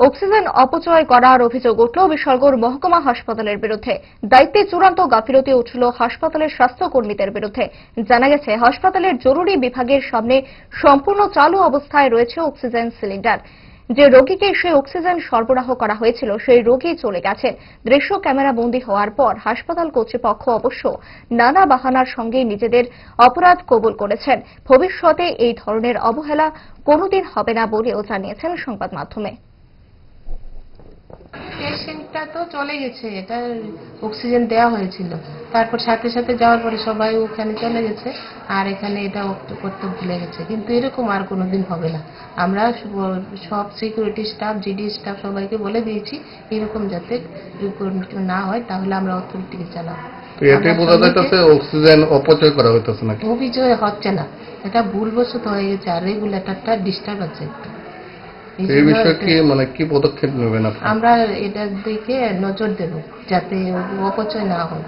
Oxygen অপচয় করার অভিযোগ উঠল বিশালগড় মহকুমা হাসপাতালের বিরুদ্ধে। দায়িত্বে চূড়ান্ত গাফিলতি উঠল হাসপাতালের স্বাস্থ্যকর্মীদের বিরুদ্ধে। জানা গেছে, হাসপাতালের জরুরি বিভাগের সামনে সম্পূর্ণ চালু অবস্থায় রয়েছে অক্সিজেন সিলিন্ডার। যে রোগীকে সেই অক্সিজেন সরবরাহ করা হয়েছিল সেই রোগী চলে গেছেন। দৃশ্য ক্যামেরা বন্দী হওয়ার পর হাসপাতাল কর্তৃপক্ষ অবশ্য নানা বাহানার সঙ্গে নিজেদের অপরাধ কবুল করেছেন। ভবিষ্যতে এই ধরনের অবহেলা কোনোদিন হবে না বলেও জানিয়েছেন সংবাদ মাধ্যমে। পেশেন্টটা তো চলে গেছে, এটা অক্সিজেন দেওয়া হয়েছিল, তারপর সাথে সাথে যাওয়ার পরে সবাই ওখানে চলে গেছে, আর এখানে এটা করতে ভুলে গেছে। কিন্তু এরকম আর কোনোদিন হবে না। আমরা সব সিকিউরিটি স্টাফ, জিডি স্টাফ সবাইকে বলে দিয়েছি এরকম যাতে না হয়, তাহলে আমরা অথরিটিকে জানাবো। এটাই বোঝা যাচ্ছে অক্সিজেন অপচয় করা হইতেছে নাকি? অভিযোগ হচ্ছে না, এটা ভুলবশত হয়ে গেছে, আর রেগুলেটরটা ডিস্টার্ব আছে। এই বিষয়ে কি পদক্ষেপ নেবেন আপনারা? আমরা এটার দিকে নজর দেব যাতে অপচয় না হয়।